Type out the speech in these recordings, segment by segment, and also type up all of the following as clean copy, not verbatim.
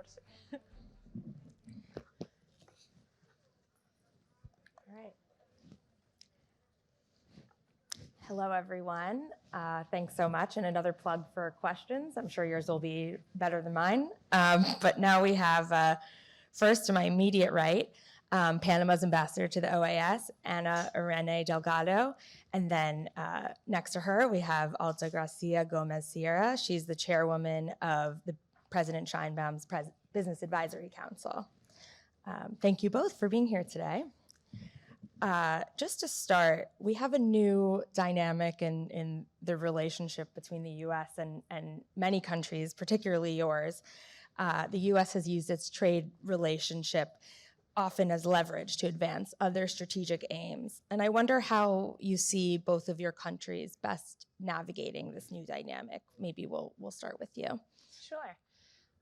course. All right. Hello, everyone. Thanks so much. And another plug for questions. I'm sure yours will be better than mine. But now we have, first to my immediate right, Panama's ambassador to the OAS, Irene Delgado. And then next to her, we have Altagracia Gomez Sierra. She's the chairwoman of the President Scheinbaum's Business Advisory Council. Thank you both for being here today. Just to start, we have a new dynamic in the relationship between the U.S. and many countries, particularly yours. The U.S. has used its trade relationship often as leverage to advance other strategic aims. And I wonder how you see both of your countries best navigating this new dynamic. Maybe we'll start with you. Sure.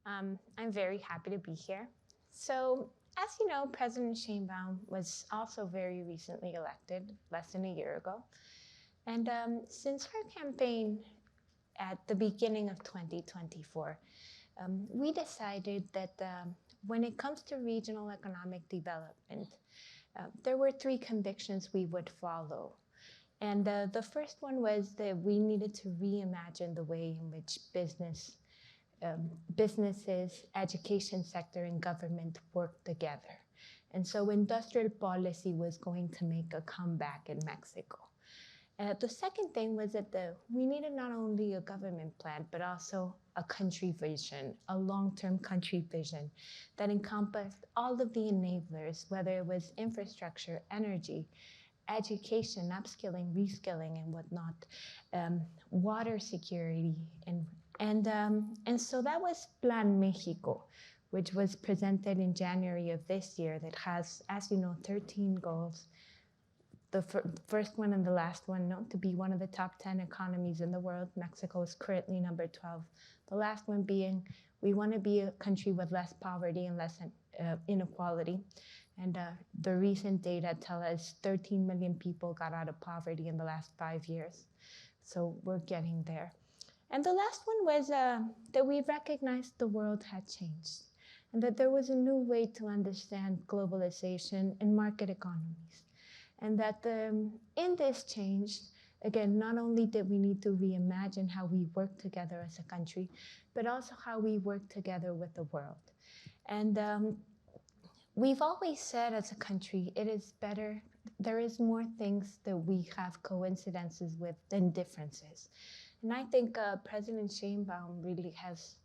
I'm very happy to be here. So, as you know, President Sheinbaum was also very recently elected, less than a year ago. And since her campaign at the beginning of 2024, we decided that when it comes to regional economic development, there were 3 convictions we would follow. And the first one was that we needed to reimagine the way in which businesses, education sector, and government work together. And so industrial policy was going to make a comeback in Mexico. The second thing was that we needed not only a government plan, but also a country vision, a long-term country vision that encompassed all of the enablers, whether it was infrastructure, energy, education, upskilling, reskilling, and whatnot, water security, and so that was Plan Mexico, which was presented in January of this year, that has, as you know, 13 goals. The first one and the last one, to be one of the top 10 economies in the world. Mexico is currently number 12. The last one being, we want to be a country with less poverty and less inequality. And the recent data tell us 13 million people got out of poverty in the last 5 years. So we're getting there. And the last one was that we recognized the world had changed and that there was a new way to understand globalization and market economies. And that in this change, again, not only did we need to reimagine how we work together as a country, but also how we work together with the world. And we've always said as a country, it is better, there is more things that we have coincidences with than differences. And I think President Sheinbaum really has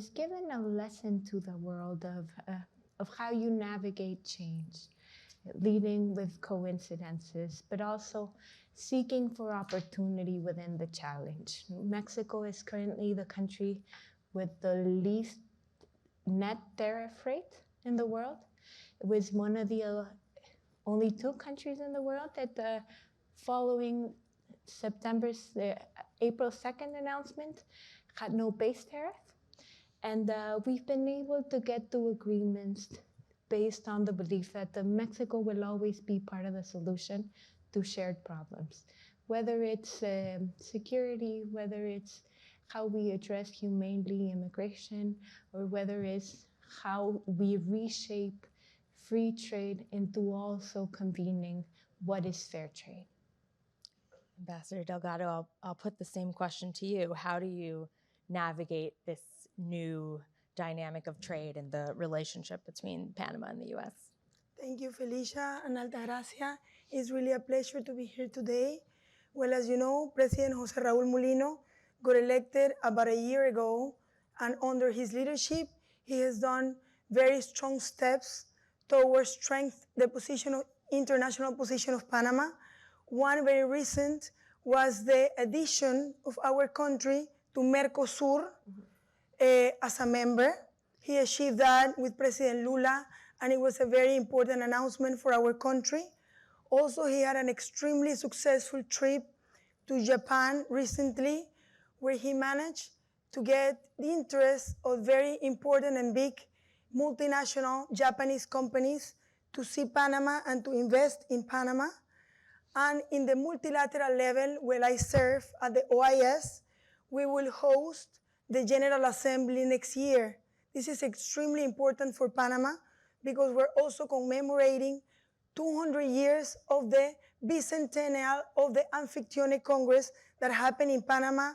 given a lesson to the world of how you navigate change, leading with coincidences, but also seeking for opportunity within the challenge. Mexico is currently the country with the least net tariff rate in the world. It was one of the only 2 countries in the world that following April 2nd announcement had no base tariff. And we've been able to get to agreements based on the belief that Mexico will always be part of the solution to shared problems, whether it's security, whether it's how we address humanely immigration, or whether it's how we reshape free trade into also convening what is fair trade. Ambassador Delgado, I'll put the same question to you. How do you navigate this new dynamic of trade and the relationship between Panama and the U.S.? Thank you, Felicia and Altagracia. It's really a pleasure to be here today. Well, as you know, President Jose Raul Mulino got elected about a year ago, and under his leadership, he has done very strong steps towards strength the international position of Panama. One very recent was the addition of our country to Mercosur as a member. He achieved that with President Lula, and it was a very important announcement for our country. Also, he had an extremely successful trip to Japan recently, where he managed to get the interest of very important and big multinational Japanese companies to see Panama and to invest in Panama. And in the multilateral level, where I serve at the OIS, we will host the General Assembly next year, This is extremely important for Panama because we're also commemorating 200 years of the bicentennial of the Anfictionic Congress that happened in Panama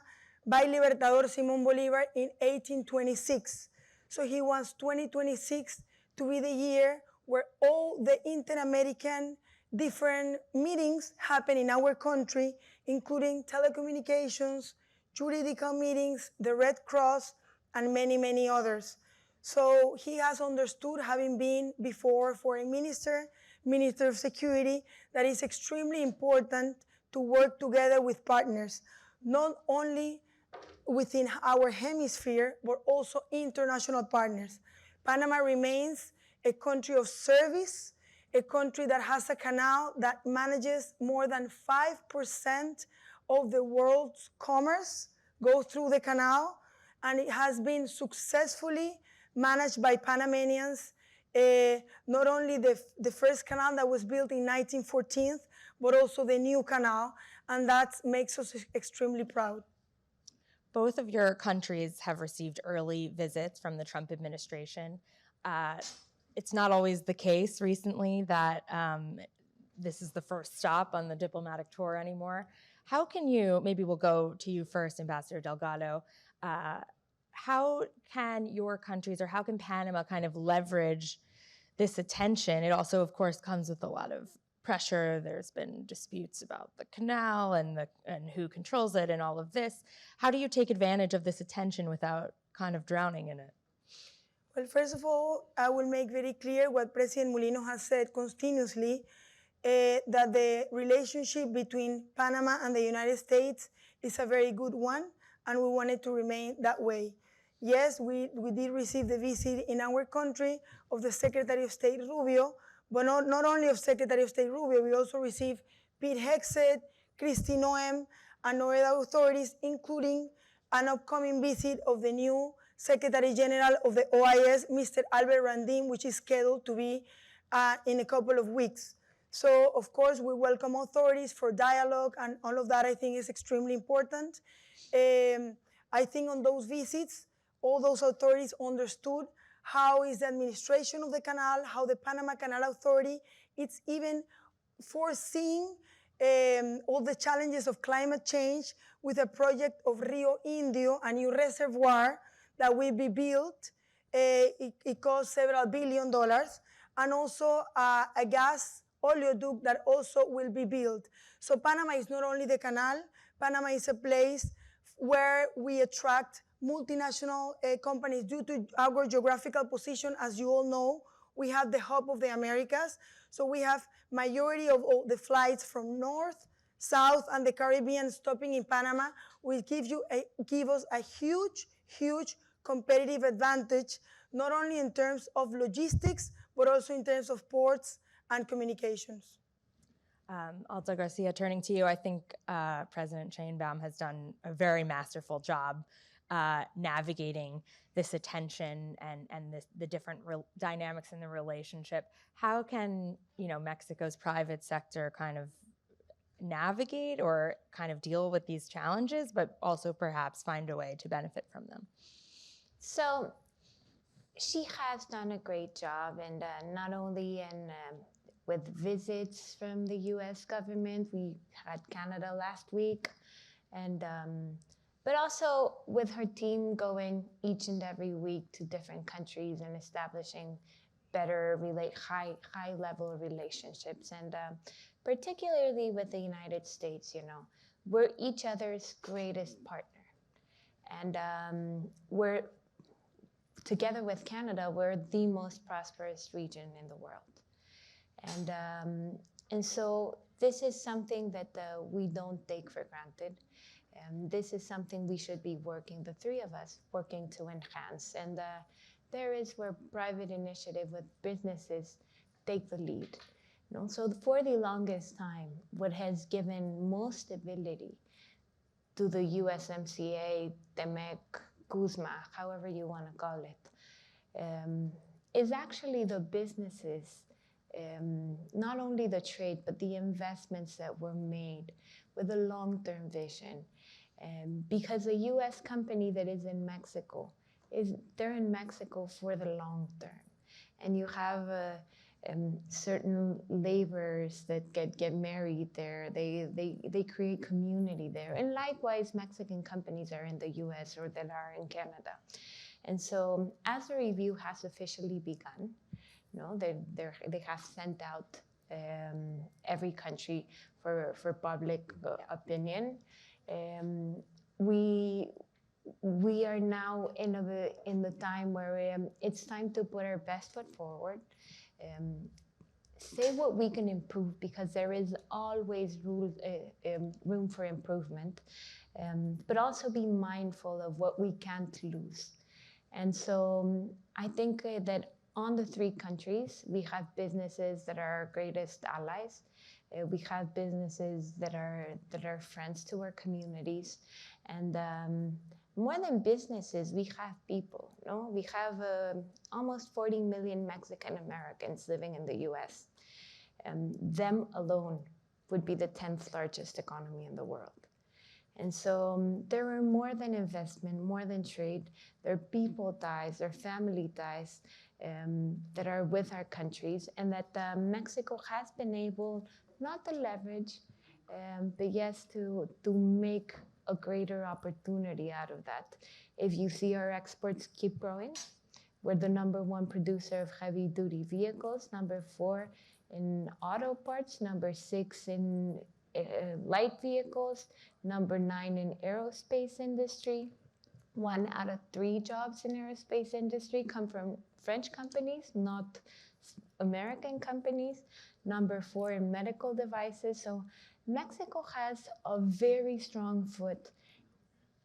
by Libertador Simón Bolívar in 1826. So he wants 2026 to be the year where all the inter-American different meetings happen in our country, including telecommunications, juridical meetings, the Red Cross, and many, many others. So he has understood, having been before foreign minister, Minister of Security, that it's extremely important to work together with partners, not only within our hemisphere, but also international partners. Panama remains a country of service, a country that has a canal that manages more than 5% of the world's commerce goes through the canal, and it has been successfully managed by Panamanians. Not only the first canal that was built in 1914, but also the new canal, and that makes us extremely proud. Both of your countries have received early visits from the Trump administration. It's not always the case recently that this is the first stop on the diplomatic tour anymore. How can you, maybe we'll go to you first, Ambassador Delgado, how can your countries, or how can Panama kind of leverage this attention? It also, of course, comes with a lot of pressure. There's been disputes about the canal and who controls it and all of this. How do you take advantage of this attention without kind of drowning in it? Well, first of all, I will make very clear what President Mulino has said continuously, that the relationship between Panama and the United States is a very good one, and we want it to remain that way. Yes, we did receive the visit in our country of the Secretary of State Rubio, but not only of Secretary of State Rubio, we also received Pete Hegseth, Kristi Noem, and other authorities, including an upcoming visit of the new Secretary General of the OIS, Mr. Albert Randim, which is scheduled to be in a couple of weeks. So, of course, we welcome authorities for dialogue, and all of that I think is extremely important. I think on those visits, all those authorities understood how is the administration of the canal, how the Panama Canal Authority, it's even foreseeing all the challenges of climate change with a project of Rio Indio, a new reservoir that will be built. It costs several $1 billion, and also a gas oleoduct that also will be built. So Panama is not only the canal, Panama is a place where we attract multinational companies due to our geographical position. As you all know, we have the hub of the Americas, so we have majority of all the flights from north, south, and the Caribbean stopping in Panama, will give us a huge competitive advantage, not only in terms of logistics, but also in terms of ports and communications. Altagracia, turning to you, I think President Sheinbaum has done a very masterful job navigating this attention and the different dynamics in the relationship. How can Mexico's private sector kind of navigate or kind of deal with these challenges, but also perhaps find a way to benefit from them? So she has done a great job, and not only with visits from the U.S. government. We had Canada last week, and but also with her team going each and every week to different countries and establishing better high-level relationships, and particularly with the United States. We're each other's greatest partner, and we're together with Canada, we're the most prosperous region in the world. And so this is something that we don't take for granted. This is something we should be working, the three of us, working to enhance. And there is where private initiative with businesses take the lead. So for the longest time, what has given most stability to the USMCA, TEMEC, CUSMA, however you want to call it, is actually the businesses, not only the trade, but the investments that were made with a long-term vision. Because a U.S. company that is in Mexico is they're in Mexico for the long term. And you have certain laborers that get married there. They create community there. And likewise, Mexican companies are in the US or that are in Canada. And so as the review has officially begun, they have sent out every country for public opinion. We are now in the time where it's time to put our best foot forward, say what we can improve, because there is always room for improvement, but also be mindful of what we can't lose. And so I think that on the 3 countries, we have businesses that are our greatest allies. We have businesses that are friends to our communities. And more than businesses, we have people. We have almost 40 million Mexican Americans living in the US. Them alone would be the 10th largest economy in the world. And so there are more than investment, more than trade. There are people ties, there are family ties that are with our countries, and that Mexico has been able not to leverage, but yes, to make a greater opportunity out of that. If you see our exports keep growing, we're the #1 producer of heavy duty vehicles, #4 in auto parts, #6 in light vehicles, #9 in aerospace industry. 1 out of 3 jobs in aerospace industry come from French companies, not American companies. #4 in medical devices. So Mexico has a very strong foot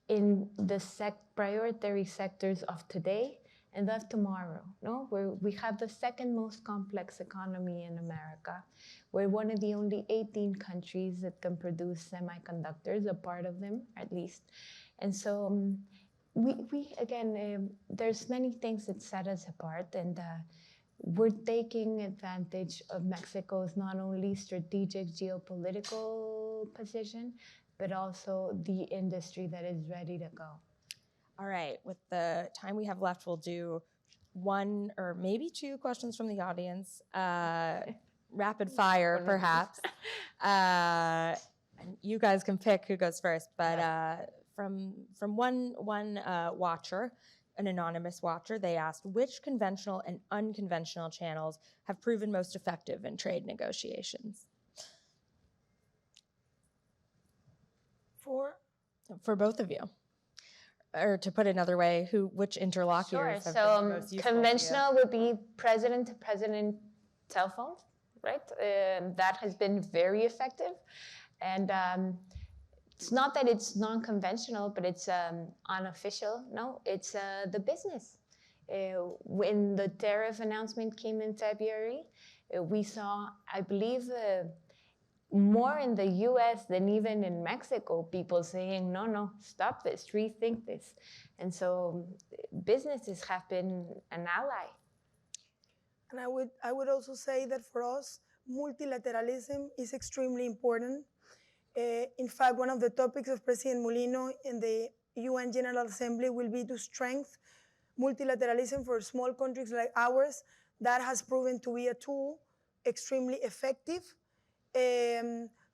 in the priority sectors of today and of tomorrow. We have the 2nd most complex economy in America. We're one of the only 18 countries that can produce semiconductors, a part of them at least. And so we again, there's many things that set us apart, and we're taking advantage of Mexico's not only strategic geopolitical position, but also the industry that is ready to go. All right, with the time we have left, we'll do 1 or maybe 2 questions from the audience. Rapid fire, perhaps. You guys can pick who goes first, but from one watcher, an anonymous watcher, they asked, which conventional and unconventional channels have proven most effective in trade negotiations? For both of you. Or to put it another way, which interlocutors have been most useful? Conventional would be president-to-president telephones, right? That has been very effective. And it's not that it's non-conventional, but it's unofficial. No, it's the business. When the tariff announcement came in February, we saw, I believe, more in the US than even in Mexico, people saying, no, stop this, rethink this. And so businesses have been an ally. And I would also say that for us, multilateralism is extremely important. In fact, one of the topics of President Molino in the UN General Assembly will be to strengthen multilateralism for small countries like ours. That has proven to be a tool extremely effective,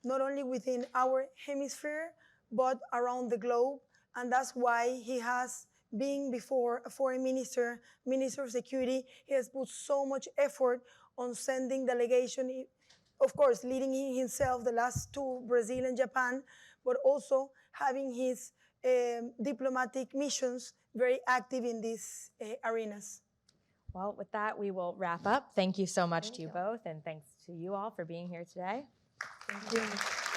not only within our hemisphere, but around the globe. And that's why he has been before a foreign minister, Minister of Security. He has put so much effort on sending delegation, of course, leading himself the last 2, Brazil and Japan, but also having his diplomatic missions very active in these arenas. Well, with that, we will wrap up. Thank you so much to you both, and thanks to you all for being here today. Thank you.